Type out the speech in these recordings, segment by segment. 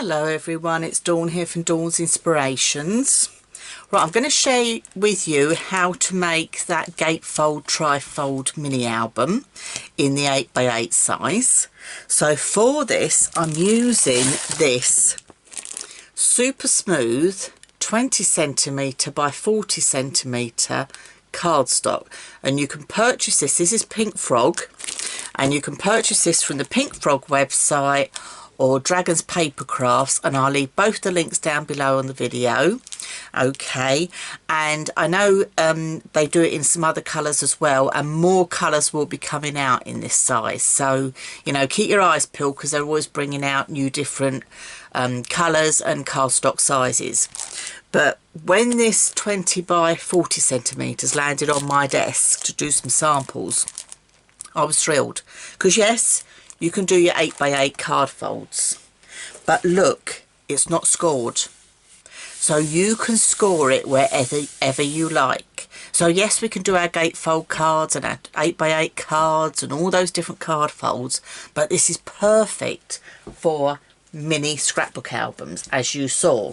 Hello everyone, it's Dawn here from Dawn's Inspirations. Right, I'm going to share with you how to make that Gatefold Trifold mini album in the 8x8 size. So for this I'm using this super smooth 20cm by 40cm cardstock, and you can purchase this. This is Pink Frog, and you can purchase this from the Pink Frog website or Dragon's Paper Crafts, and I'll leave both the links down below on the video. Okay, and I know they do it in some other colours as well, and more colours will be coming out in this size, so you know, keep your eyes peeled because they're always bringing out new different colours and cardstock sizes. But when this 20 by 40 centimetres landed on my desk to do some samples, I was thrilled, because yes, you can do your 8x8 card folds, but look, it's not scored, so you can score it wherever you like. So yes, we can do our gatefold cards and our 8x8 cards and all those different card folds, but this is perfect for mini scrapbook albums, as you saw,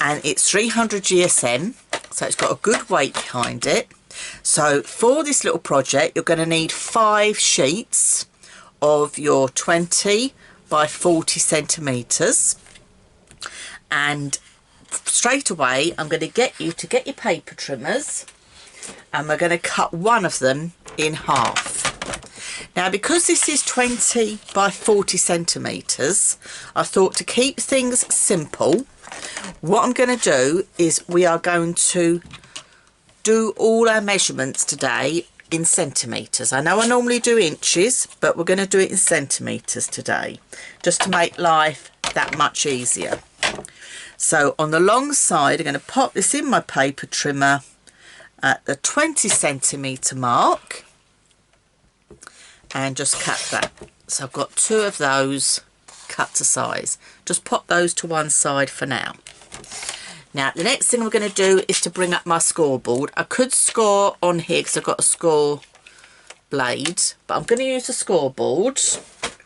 and it's 300 GSM, so it's got a good weight behind it. So for this little project you're going to need 5 sheets of your 20 by 40 centimeters, and straight away I'm going to get you to get your paper trimmers, and we're going to cut one of them in half. Now, because this is 20 by 40 centimeters, I thought to keep things simple, what I'm going to do is we are going to do all our measurements today in centimeters. I know I normally do inches, but we're going to do it in centimeters today, just to make life that much easier. So on the long side, I'm going to pop this in my paper trimmer at the 20 centimeter mark and just cut that. So I've got 2 of those cut to size. Just pop those to one side for now. Now the next thing we're going to do is to bring up my scoreboard. I could score on here because I've got a score blade, but I'm going to use a scoreboard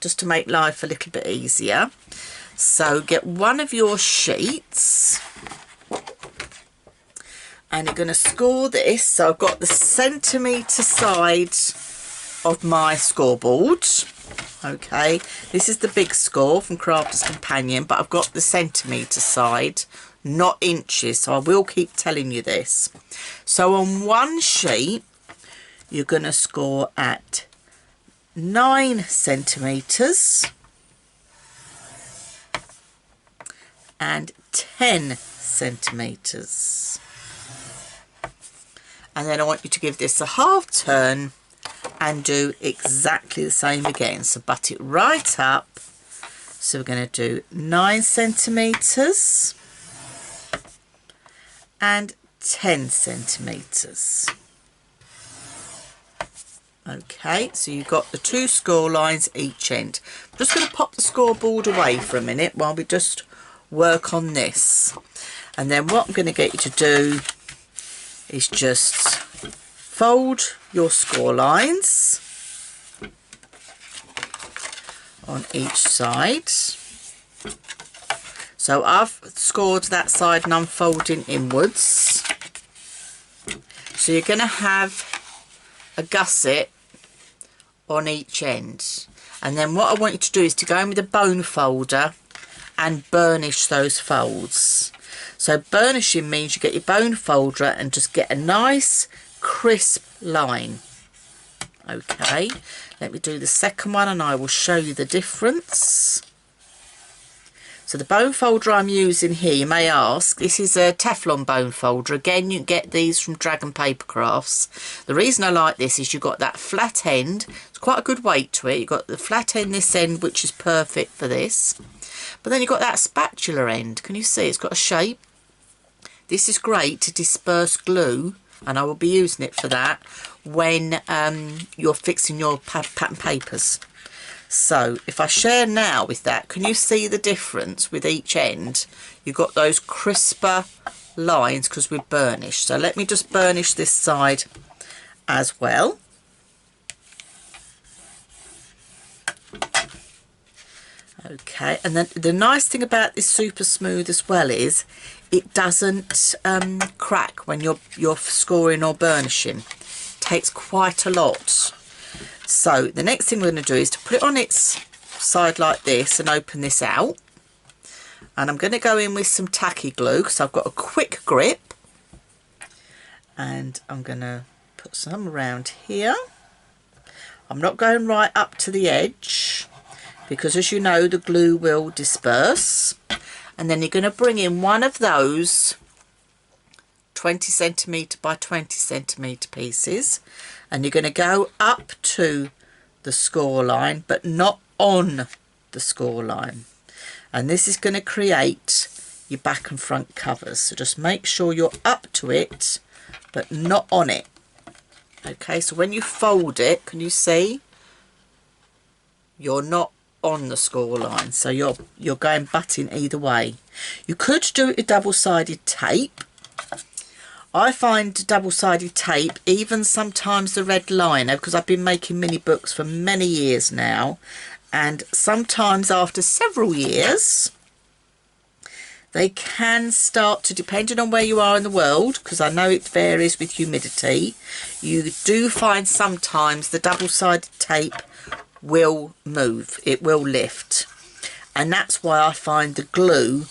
just to make life a little bit easier. So get one of your sheets and you're going to score this. So I've got the centimetre side of my scoreboard. Okay, this is the big score from Crafter's Companion, but I've got the centimetre side, not inches, so I will keep telling you this. So on one sheet you're going to score at 9 centimetres and 10 centimetres, and then I want you to give this a half turn and do exactly the same again. So butt it right up. So we're going to do 9 centimetres and 10 centimetres. Okay, so you've got the 2 score lines each end. I'm just going to pop the scoreboard away for a minute while we just work on this, and then what I'm going to get you to do is just fold your score lines on each side. So I've scored that side and I'm folding inwards. So you're going to have a gusset on each end, and then what I want you to do is to go in with a bone folder and burnish those folds. So burnishing means you get your bone folder and just get a nice crisp line. Okay, let me do the second one and I will show you the difference. So the bone folder I'm using here, you may ask, this is a Teflon bone folder. Again, you can get these from Dragon Paper Crafts. The reason I like this is you've got that flat end. It's quite a good weight to it. You've got the flat end this end, which is perfect for this. But then you've got that spatula end. Can you see it's got a shape? This is great to disperse glue, and I will be using it for that when you're fixing your pattern papers. So if I share now with that, can you see the difference with each end? You've got those crisper lines because we've burnished. So let me just burnish this side as well. Okay, and then the nice thing about this super smooth as well is it doesn't crack when you're scoring or burnishing. It takes quite a lot. So the next thing we're going to do is to put it on its side like this and open this out. And I'm going to go in with some tacky glue because I've got a quick grip. And I'm going to put some around here. I'm not going right up to the edge, because as you know the glue will disperse. And then you're going to bring in one of those 20 centimetre by 20 centimetre pieces, and you're going to go up to the score line but not on the score line, and this is going to create your back and front covers. So just make sure you're up to it but not on it. Okay, so when you fold it, can you see you're not on the score line, so you're going butting either way. You could do it with double-sided tape. I find double-sided tape, even sometimes the red liner, because I've been making mini books for many years now, and sometimes after several years they can start to, depending on where you are in the world, because I know it varies with humidity, you do find sometimes the double-sided tape will move, it will lift, and that's why I find the glue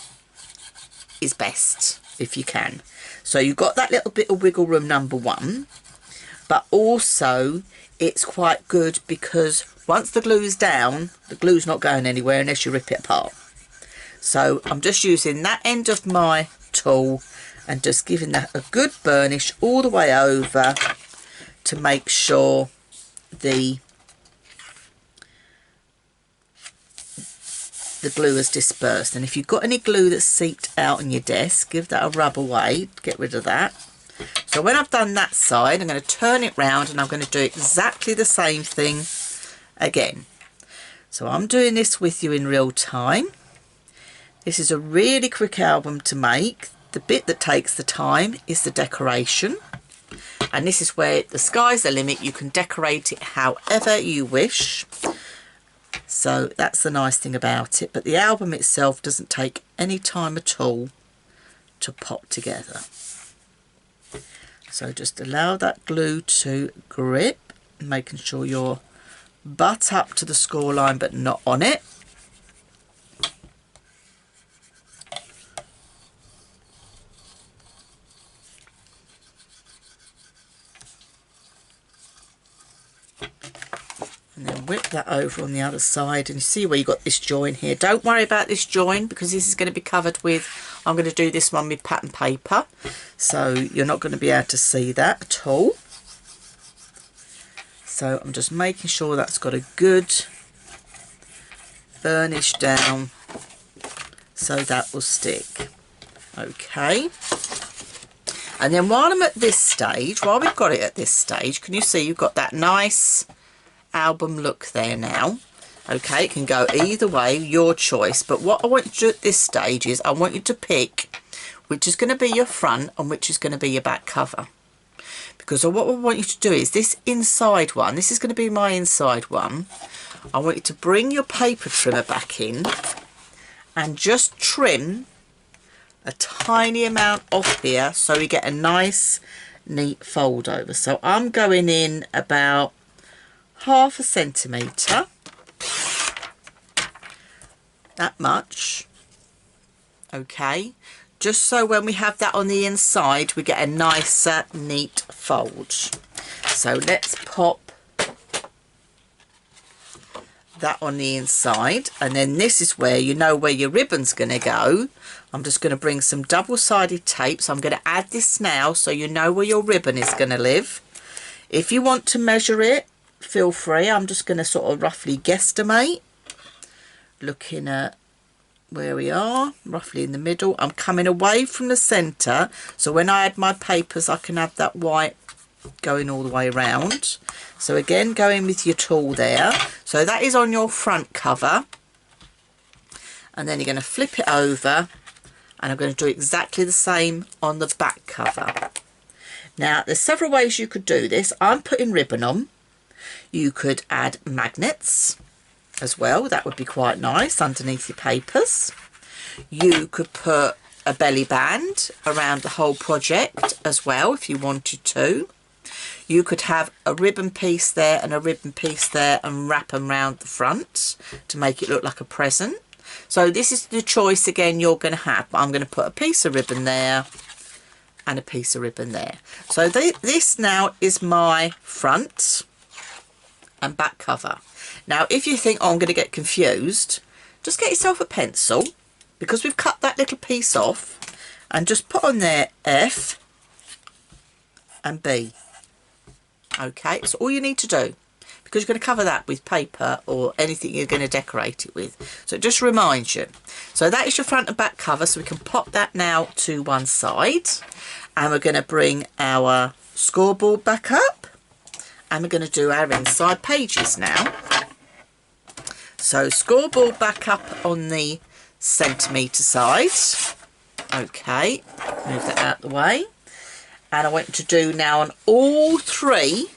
is best if you can. So you've got that little bit of wiggle room, number one, but also it's quite good because once the glue's down, the glue's not going anywhere unless you rip it apart. So I'm just using that end of my tool and just giving that a good burnish all the way over to make sure the glue is dispersed. And if you've got any glue that's seeped out on your desk, give that a rub away, get rid of that. So when I've done that side, I'm going to turn it round and I'm going to do exactly the same thing again. So I'm doing this with you in real time. This is a really quick album to make. The bit that takes the time is the decoration, and this is where the sky's the limit. You can decorate it however you wish. So that's the nice thing about it, but the album itself doesn't take any time at all to pop together. So just allow that glue to grip, making sure you're butt up to the score line but not on it. And then whip that over on the other side, and you see where you got this join here. Don't worry about this join because this is going to be covered with, I'm going to do this one with pattern paper, so you're not going to be able to see that at all. So I'm just making sure that's got a good burnish down so that will stick. Okay. And then while I'm at this stage, while we've got it at this stage, can you see you've got that nice album look there now? Okay, it can go either way, your choice, but what I want you to do at this stage is I want you to pick which is going to be your front and which is going to be your back cover, because what I want you to do is this inside one, this is going to be my inside one. I want you to bring your paper trimmer back in and just trim a tiny amount off here so we get a nice neat fold over. So I'm going in about 1/2 centimetre, that much, okay, just so when we have that on the inside we get a nicer neat fold. So let's pop that on the inside, and then this is where you know where your ribbon's going to go. I'm just going to bring some double-sided tape, so I'm going to add this now so you know where your ribbon is going to live. If you want to measure it, feel free. I'm just going to sort of roughly guesstimate, looking at where we are, roughly in the middle. I'm coming away from the centre, so when I add my papers I can have that white going all the way around. So again, go in with your tool there. So that is on your front cover, and then you're going to flip it over, and I'm going to do exactly the same on the back cover. Now there's several ways you could do this. I'm putting ribbon on. You could add magnets, as well. That would be quite nice underneath your papers. You could put a belly band around the whole project as well if you wanted to. You could have a ribbon piece there and a ribbon piece there and wrap them around the front to make it look like a present. So this is the choice again you're going to have. I'm going to put a piece of ribbon there and a piece of ribbon there. So this now is my front and back cover. Now if you think, oh, I'm going to get confused, just get yourself a pencil, because we've cut that little piece off, and just put on there F and B. Okay, it's all you need to do, because you're going to cover that with paper or anything you're going to decorate it with. So it just reminds you. So that is your front and back cover, so we can pop that now to one side. And we're going to bring our scoreboard back up, and we're going to do our inside pages now. So scoreboard back up on the centimetre side. Okay, move that out the way. And I want you to do now on all three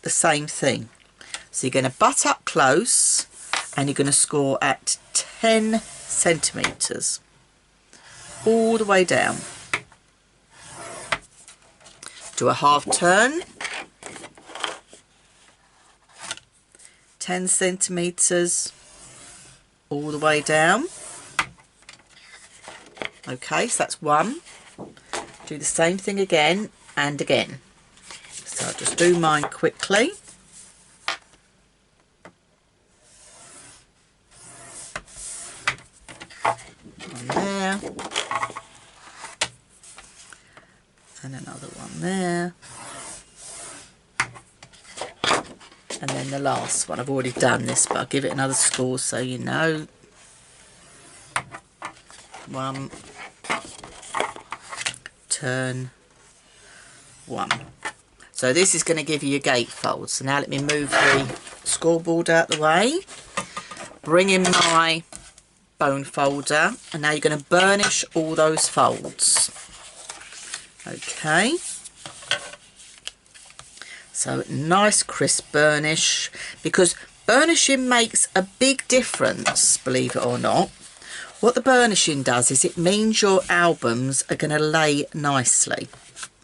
the same thing. So you're going to butt up close, and you're going to score at 10 centimetres all the way down. Do a half turn, 10 centimetres all the way down. Okay, so that's one. Do the same thing again and again. So I'll just do mine quickly. One there. And another one there. And then the last one. I've already done this, but I'll give it another score so you know. One. Turn. One. So this is going to give you your gatefold. So now let me move the scoreboard out the way. Bring in my bone folder, and now you're going to burnish all those folds. Okay. So nice crisp burnish, because burnishing makes a big difference, believe it or not. What the burnishing does is it means your albums are going to lay nicely.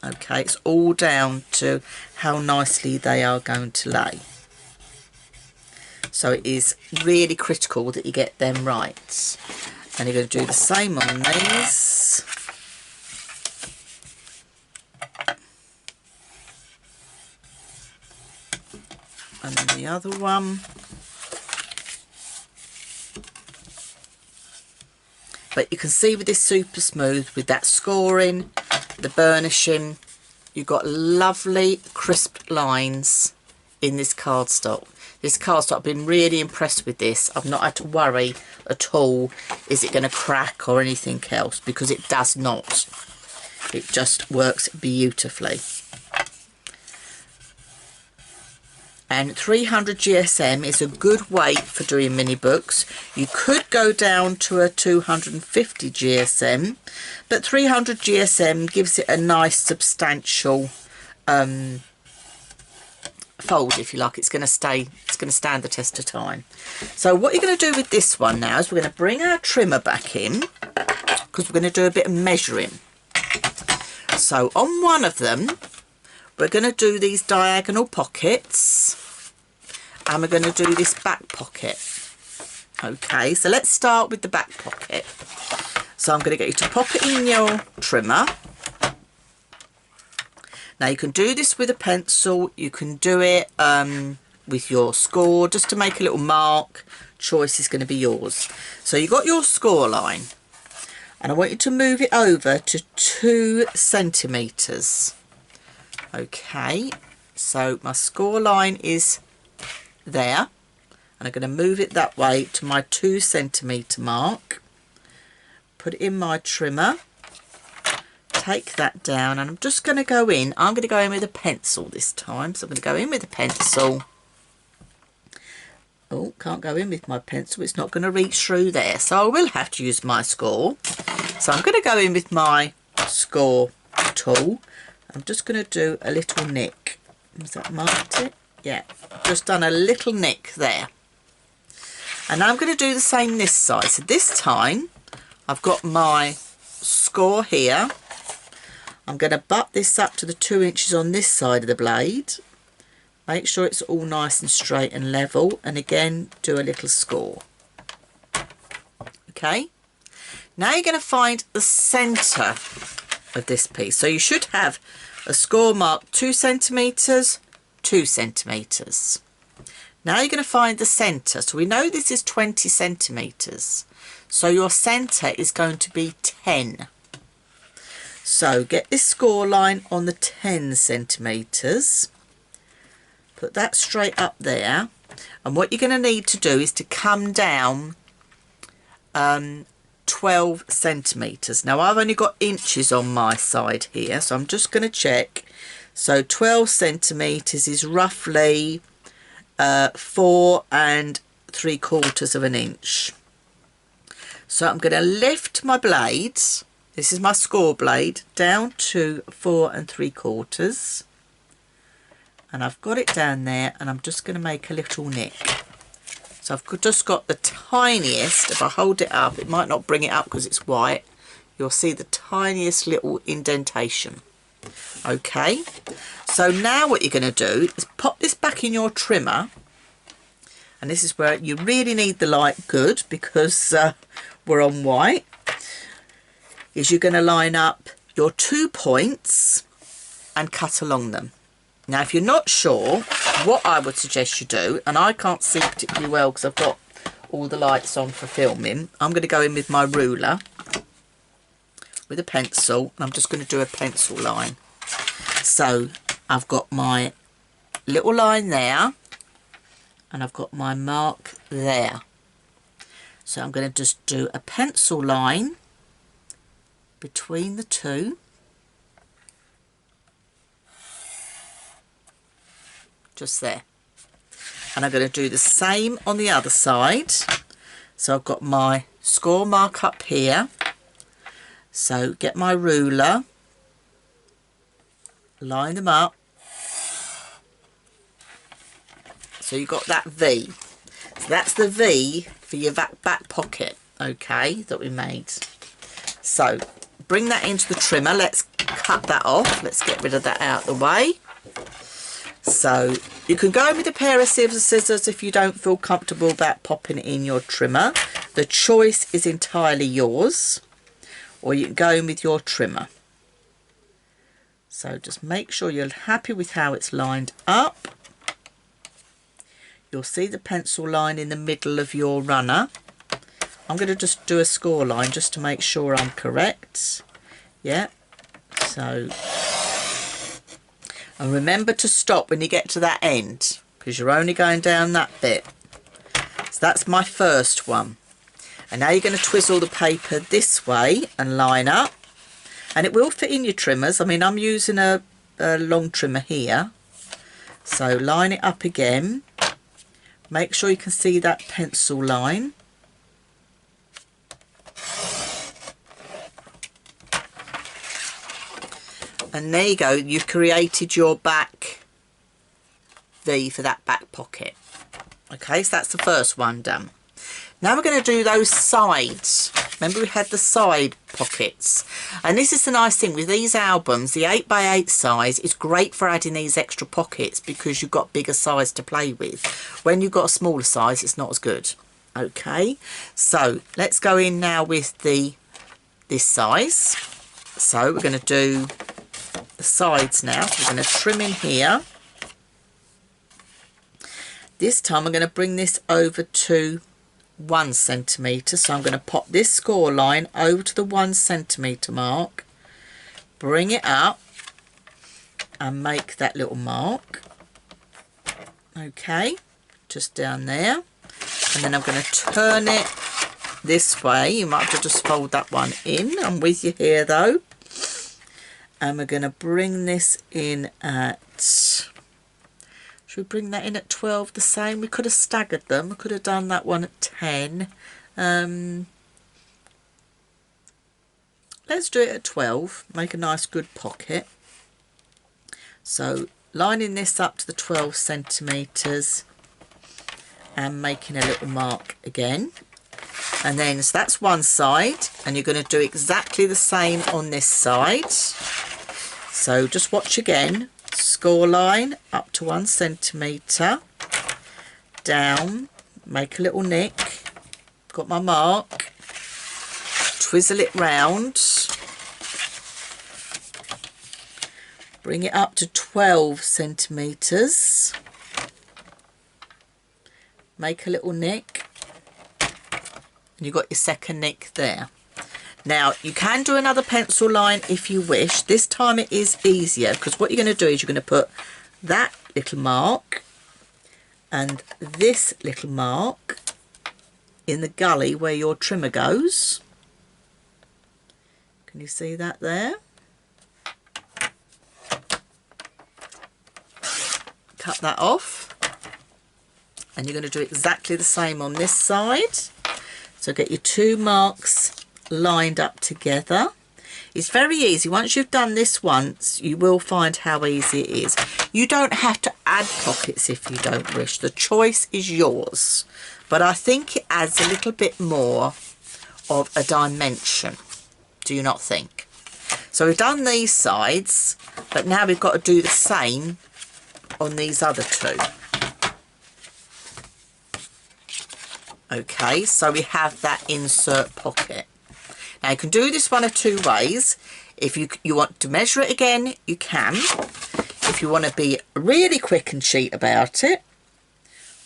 Okay, it's all down to how nicely they are going to lay. So it is really critical that you get them right. And you're going to do the same on these. And then the other one. But you can see with this super smooth, with that scoring, the burnishing, you've got lovely crisp lines in this cardstock. This cardstock, I've been really impressed with this. I've not had to worry at all, is it going to crack or anything else, because it does not. It just works beautifully. And 300 GSM is a good weight for doing mini books. You could go down to a 250 GSM, but 300 GSM gives it a nice substantial fold, if you like. It's going to stand the test of time. So what you're going to do with this one now is we're going to bring our trimmer back in, because we're going to do a bit of measuring. So on one of them, we're going to do these diagonal pockets, and we're going to do this back pocket. Okay, so let's start with the back pocket. So I'm going to get you to pop it in your trimmer. Now you can do this with a pencil, you can do it with your score, just to make a little mark. Choice is going to be yours. So you've got your score line, and I want you to move it over to 2 centimetres. Okay, so my score line is there, and I'm going to move it that way to my 2 centimetre mark. Put it in my trimmer, take that down, and I'm just going to go in. I'm going to go in with a pencil this time, so I'm going to go in with a pencil. Oh, can't go in with my pencil, it's not going to reach through there, so I will have to use my score. So I'm going to go in with my score tool. I'm just going to do a little nick has that marked it? Yeah, just done a little nick there. And I'm going to do the same this side. So this time I've got my score here. I'm going to butt this up to the 2 inches on this side of the blade. Make sure it's all nice and straight and level, and again do a little score. Okay, now you're going to find the centre of this piece. So you should have a score mark 2 centimetres, 2 centimetres. Now you're going to find the centre. So we know this is 20 centimetres. So your centre is going to be 10. So get this score line on the 10 centimetres. Put that straight up there. And what you're going to need to do is to come down 12 centimetres. Now I've only got inches on my side here, so I'm just going to check. So 12 centimetres is roughly 4 3/4 of an inch. So I'm going to lift my blades, this is my score blade, down to 4 3/4, and I've got it down there, and I'm just going to make a little nick. So I've just got the tiniest, if I hold it up, it might not bring it up because it's white, you'll see the tiniest little indentation. Okay, so now what you're going to do is pop this back in your trimmer, and this is where you really need the light good because we're on white, is you're going to line up your 2 points and cut along them. Now if you're not sure, what I would suggest you do, and I can't see particularly well because I've got all the lights on for filming, I'm going to go in with my ruler with a pencil, and I'm just going to do a pencil line. So I've got my little line there, and I've got my mark there. So I'm going to just do a pencil line between the two. Just there. And I'm going to do the same on the other side. So I've got my score mark up here. So get my ruler, line them up. So you've got that V. So that's the V for your back pocket, okay, that we made. So bring that into the trimmer. Let's cut that off. Let's get rid of that out of the way. So you can go with a pair of scissors if you don't feel comfortable about popping it in your trimmer. The choice is entirely yours. Or you can go in with your trimmer. So just make sure you're happy with how it's lined up. You'll see the pencil line in the middle of your runner. I'm going to just do a score line just to make sure I'm correct. Yeah. So, and remember to stop when you get to that end, because you're only going down that bit. So that's my first one. And now you're going to twizzle the paper this way and line up. And it will fit in your trimmers. I mean, I'm using a long trimmer here. So line it up again. Make sure you can see that pencil line. And there you go. You've created your back V for that back pocket. Okay, so that's the first one done. Now we're going to do those sides. Remember we had the side pockets. And this is the nice thing with these albums, the 8x8 size is great for adding these extra pockets because you've got bigger size to play with. When you've got a smaller size, it's not as good. Okay, so let's go in now with this size. So we're going to do the sides now. So we're going to trim in here. This time I'm going to bring this over to 1 centimetre, so I'm going to pop this score line over to the 1 centimetre mark, bring it up and make that little mark. Okay, just down there, and then I'm going to turn it this way. You might have to just fold that one in. I'm with you here though. And we're going to bring this in at, should we bring that in at 12 the same? We could have staggered them. We could have done that one at 10. Let's do it at 12. Make a nice good pocket. So lining this up to the 12 centimetres and making a little mark again. And then, so that's one side, and you're going to do exactly the same on this side. So just watch again, score line up to 1 centimetre, down, make a little nick, got my mark, twizzle it round, bring it up to 12 centimetres, make a little nick, and you've got your second nick there. Now you can do another pencil line if you wish. This time it is easier, because what you're going to do is you're going to put that little mark and this little mark in the gully where your trimmer goes. Can you see that there? Cut that off, and you're going to do exactly the same on this side. So get your two marks lined up together. It's very easy. Once you've done this once, you will find how easy it is. You don't have to add pockets if you don't wish. The choice is yours, but I think it adds a little bit more of a dimension. Do you not think? So we've done these sides, but now we've got to do the same on these other two. Okay, so we have that insert pocket. Now you can do this one of two ways. If you want to measure it again, you can. If you want to be really quick and cheat about it,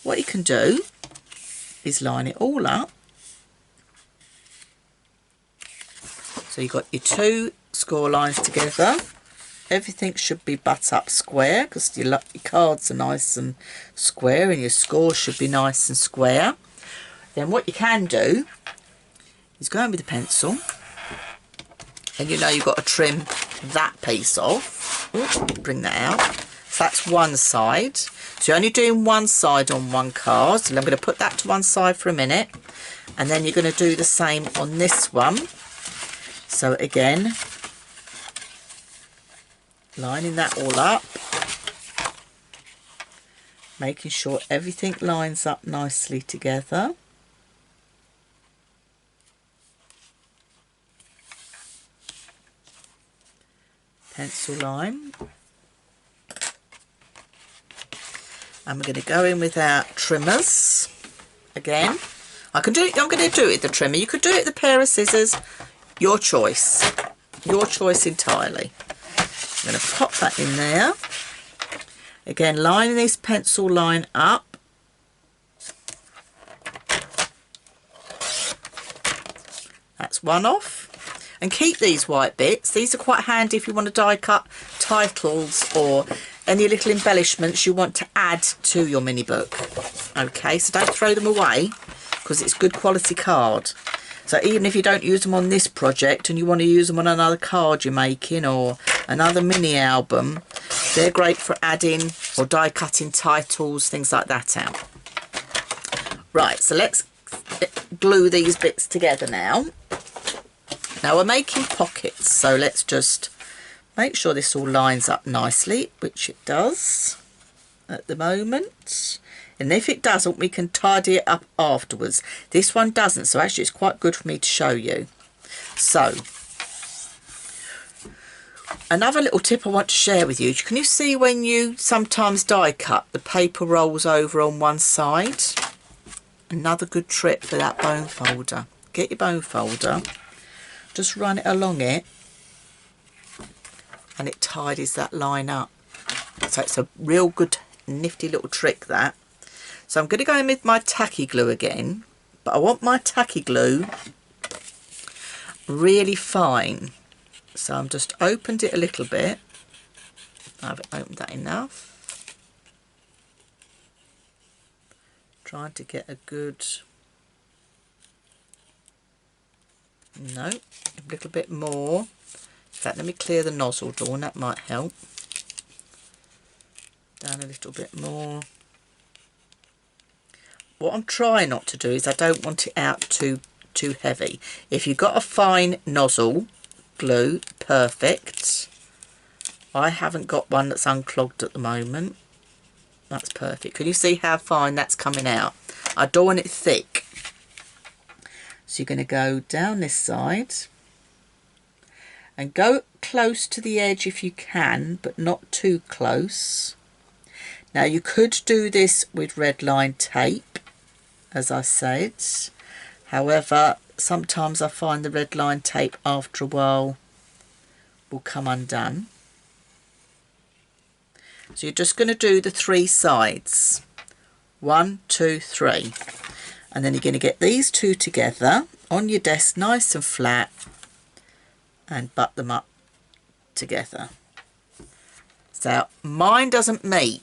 what you can do is line it all up. So you've got your two score lines together. Everything should be butt up square, because your cards are nice and square and your scores should be nice and square. Then what you can do is go in with a pencil, and you know you've got to trim that piece off. Ooh, bring that out. So that's one side. So you're only doing one side on one card. So I'm going to put that to one side for a minute, and then you're going to do the same on this one. So again, lining that all up, making sure everything lines up nicely together. Pencil line, and we're going to go in with our trimmers again. I'm going to do it with the trimmer. You could do it with a pair of scissors, your choice entirely. I'm going to pop that in there again, lining this pencil line up, that's one off. And keep these white bits. These are quite handy if you want to die cut titles or any little embellishments you want to add to your mini book. Okay, so don't throw them away, because it's good quality card. So even if you don't use them on this project and you want to use them on another card you're making or another mini album, they're great for adding or die cutting titles, things like that out. Right, so let's glue these bits together now. Now we're making pockets, so let's just make sure this all lines up nicely, which it does at the moment. And if it doesn't, we can tidy it up afterwards. This one doesn't, so actually it's quite good for me to show you. So, another little tip I want to share with you. Can you see when you sometimes die cut, the paper rolls over on one side? Another good trick for that bone folder. Get your bone folder, just run it along it, and it tidies that line up. So it's a real good nifty little trick, that. So I'm going to go in with my tacky glue again, but I want my tacky glue really fine. So I'm just opened it a little bit. I haven't opened that enough. Trying to get a good, no, a little bit more. In fact, let me clear the nozzle, Dawn, that might help. Down a little bit more. What I'm trying not to do is I don't want it out too heavy. If you've got a fine nozzle glue, perfect. I haven't got one that's unclogged at the moment. That's perfect. Can you see how fine that's coming out? I don't want it thick. So you're going to go down this side and go close to the edge if you can, but not too close. Now you could do this with red line tape, as I said. However, sometimes I find the red line tape after a while will come undone. So you're just going to do the 3 sides. 1, 2, 3. And then you're going to get these 2 together on your desk nice and flat and butt them up together. So mine doesn't meet.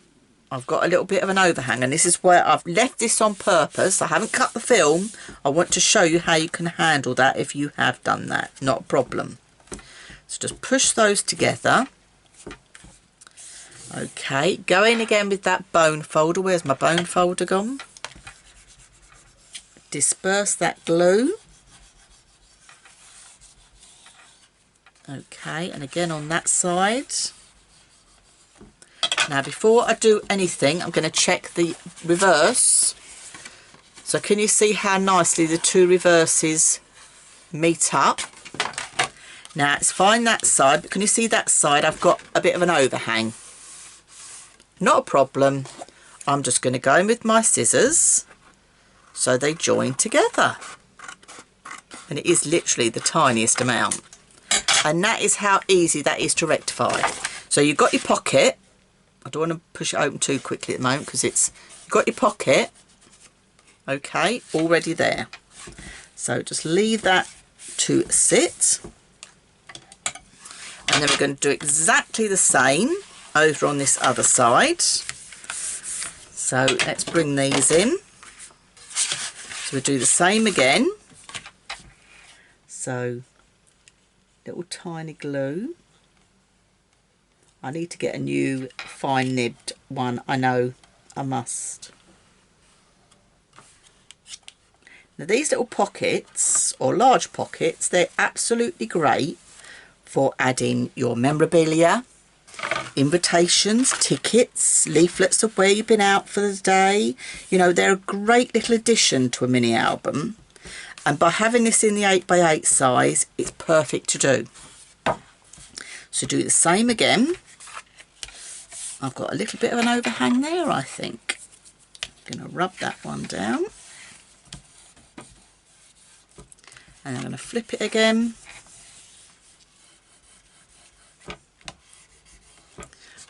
I've got a little bit of an overhang, and this is where I've left this on purpose. I haven't cut the film. I want to show you how you can handle that if you have done that. Not a problem. So just push those together. Okay, go in again with that bone folder. Where's my bone folder gone? Disperse that glue. Okay, and again on that side. Now before I do anything, I'm going to check the reverse. So can you see how nicely the 2 reverses meet up? Now it's fine that side, but can you see that side? I've got a bit of an overhang. Not a problem. I'm just going to go in with my scissors so they join together. And it is literally the tiniest amount. And that is how easy that is to rectify. So you've got your pocket. I don't want to push it open too quickly at the moment because you've got your pocket. Okay, already there. So just leave that to sit. And then we're going to do exactly the same over on this other side. So let's bring these in. So we'll do the same again. So little tiny glue. I need to get a new fine nibbed one. I know I must. Now these little pockets, or large pockets, they're absolutely great for adding your memorabilia, invitations, tickets, leaflets of where you've been out for the day. You know, they're a great little addition to a mini album. And by having this in the 8x8 size, it's perfect to do. So do the same again. I've got a little bit of an overhang there, I think. I'm going to rub that one down. And I'm going to flip it again.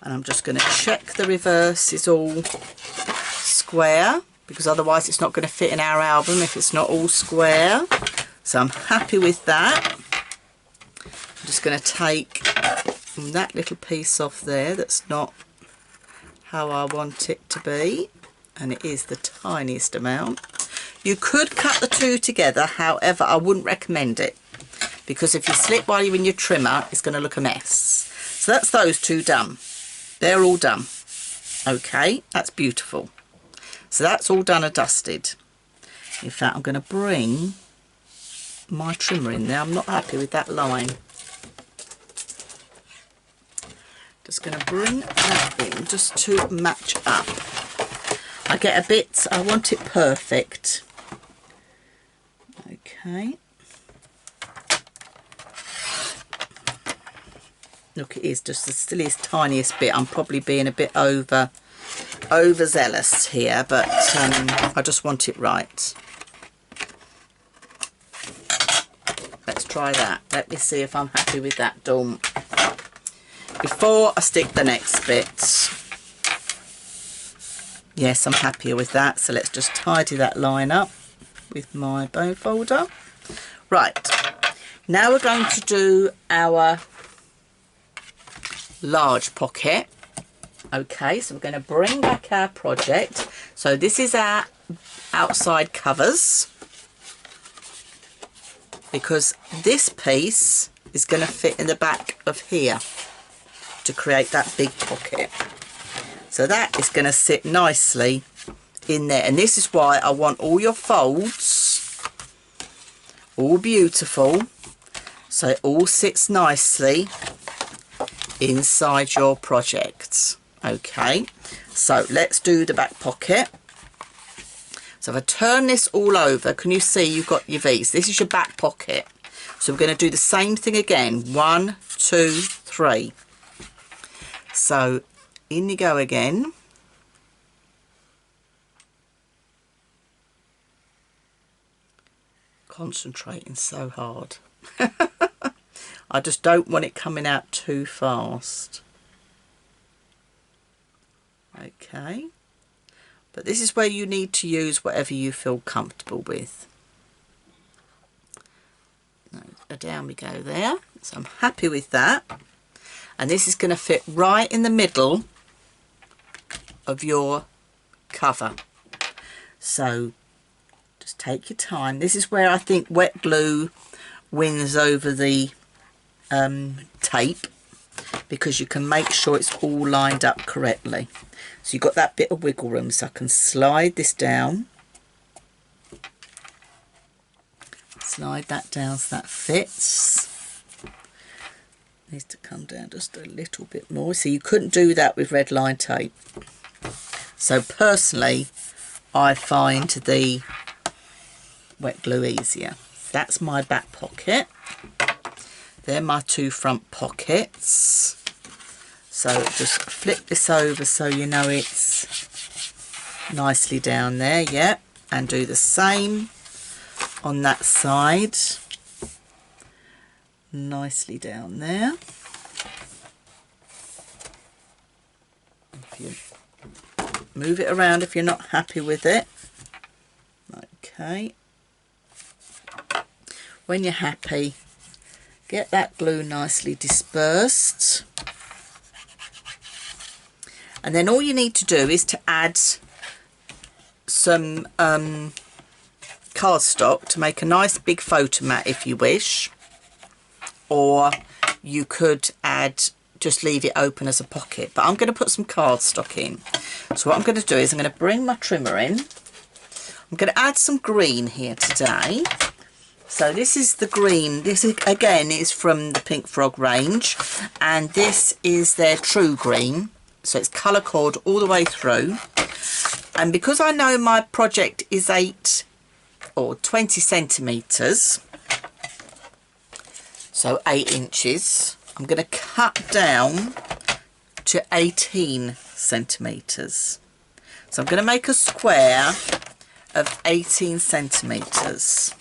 And I'm just going to check the reverse is all square, because otherwise it's not going to fit in our album if it's not all square. So I'm happy with that. I'm just going to take that little piece off there that's not how I want it to be, and it is the tiniest amount. You could cut the 2 together, however I wouldn't recommend it, because if you slip while you're in your trimmer it's going to look a mess. So that's those 2 done. They're all done. Okay, that's beautiful. So that's all done and dusted. In fact, I'm going to bring my trimmer in there. I'm not happy with that line. Just going to bring that in just to match up. I get a bit, I want it perfect. Okay. Look, it is just the silliest, tiniest bit. I'm probably being a bit overzealous here, but I just want it right. Let's try that. Let me see if I'm happy with that done before I stick the next bit. Yes, I'm happier with that. So let's just tidy that line up with my bone folder. Right, now we're going to do our large pocket. Okay, so we're going to bring back our project. So this is our outside covers, because this piece is going to fit in the back of here to create that big pocket. So that is going to sit nicely in there, and this is why I want all your folds all beautiful, so it all sits nicely inside your project. Okay, so let's do the back pocket. So if I turn this all over, can you see you've got your V's? This is your back pocket. So we're going to do the same thing again. 1, 2, 3. So in you go again. Concentrating so hard. I just don't want it coming out too fast. Okay, but this is where you need to use whatever you feel comfortable with. Down we go there. So I'm happy with that, and this is going to fit right in the middle of your cover. So just take your time. This is where I think wet glue wins over the tape, because you can make sure it's all lined up correctly. So you've got that bit of wiggle room, so I can slide this down. Slide that down so that fits. Needs to come down just a little bit more. So you couldn't do that with red line tape. So personally, I find the wet glue easier. That's my back pocket. They're my 2 front pockets. So just flip this over so you know it's nicely down there, yeah, and do the same on that side, nicely down there. If you move it around if you're not happy with it. Okay, when you're happy, get that glue nicely dispersed, and then all you need to do is to add some cardstock to make a nice big photo mat if you wish, or you could just leave it open as a pocket, but I'm going to put some cardstock in. So what I'm going to do is I'm going to bring my trimmer in. I'm going to add some green here today. So this is the green. This is, again, is from the Pink Frog range, and this is their true green, so it's colour coded all the way through. And because I know my project is 8 or 20 centimetres, so 8 inches, I'm going to cut down to 18 centimetres. So I'm going to make a square of 18 centimetres.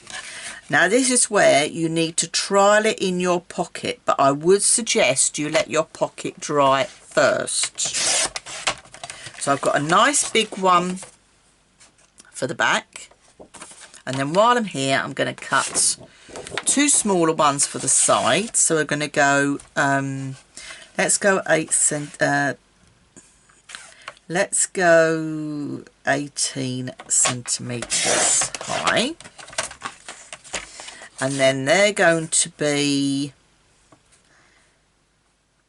Now this is where you need to trial it in your pocket, but I would suggest you let your pocket dry first. So I've got a nice big one for the back, and then while I'm here I'm going to cut 2 smaller ones for the side. So we're going to go let's go 18 centimetres high, and then they're going to be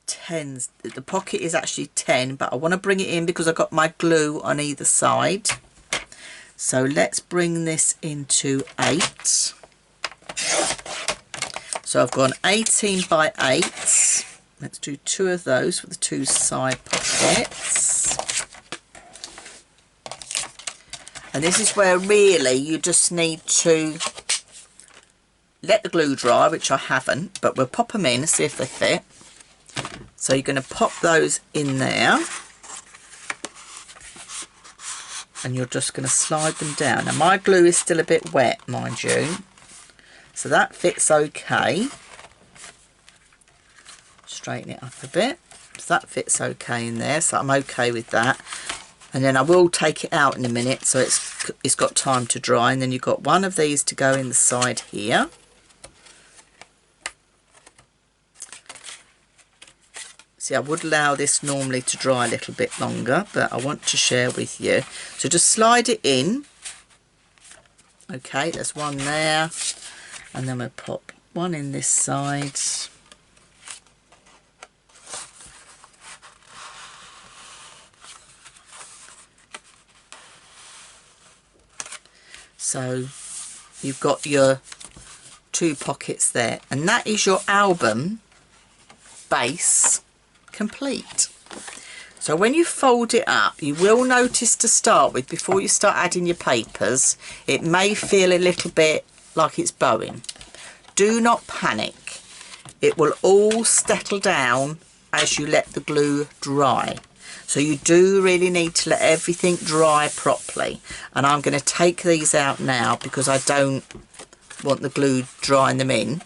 10. The pocket is actually 10, but I want to bring it in because I've got my glue on either side. So let's bring this into 8. So I've gone 18 by 8. Let's do 2 of those for the 2 side pockets. And this is where really you just need to let the glue dry, which I haven't, but we'll pop them in and see if they fit. So you're going to pop those in there, and you're just going to slide them down. Now my glue is still a bit wet, mind you, so that fits okay. Straighten it up a bit, so that fits okay in there, so I'm okay with that. And then I will take it out in a minute so it's got time to dry. And then you've got one of these to go in the side here. See, I would allow this normally to dry a little bit longer, but I want to share with you. So just slide it in. Okay, there's one there, and then we'll pop one in this side. So you've got your 2 pockets there, and that is your album base complete. So when you fold it up, you will notice to start with, before you start adding your papers, it may feel a little bit like it's bowing. Do not panic. It will all settle down as you let the glue dry. So you do really need to let everything dry properly. And I'm going to take these out now because I don't want the glue drying them in.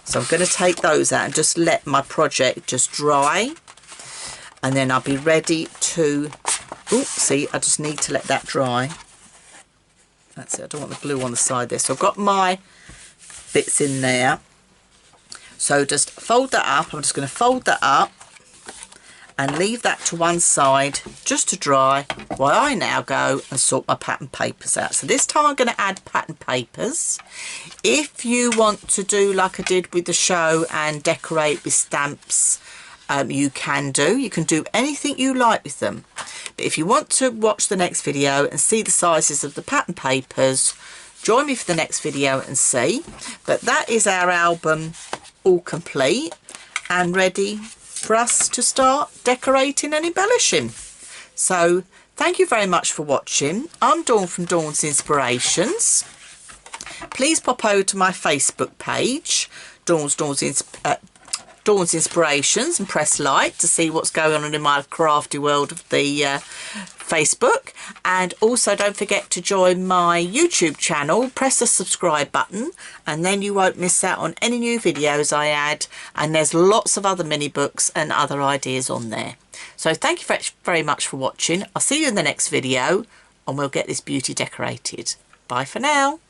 So I'm going to take those out and just let my project just dry. And then I'll be ready to... Oh, see, I just need to let that dry. That's it. I don't want the glue on the side there. So I've got my bits in there. So just fold that up. I'm just going to fold that up and leave that to one side just to dry while I now go and sort my pattern papers out. So this time I'm going to add pattern papers. If you want to do like I did with the show and decorate with stamps, you can do anything you like with them. But if you want to watch the next video and see the sizes of the pattern papers, join me for the next video and see. But that is our album all complete and ready for us to start decorating and embellishing. So thank you very much for watching. I'm Dawn from Dawn's Inspirations. Please pop over to my Facebook page, Dawn's Inspirations, and press like to see what's going on in my crafty world of the Facebook. And also don't forget to join my YouTube channel. Press the subscribe button and then you won't miss out on any new videos I add, and there's lots of other mini books and other ideas on there. So thank you very much for watching. I'll see you in the next video and we'll get this beauty decorated. Bye for now.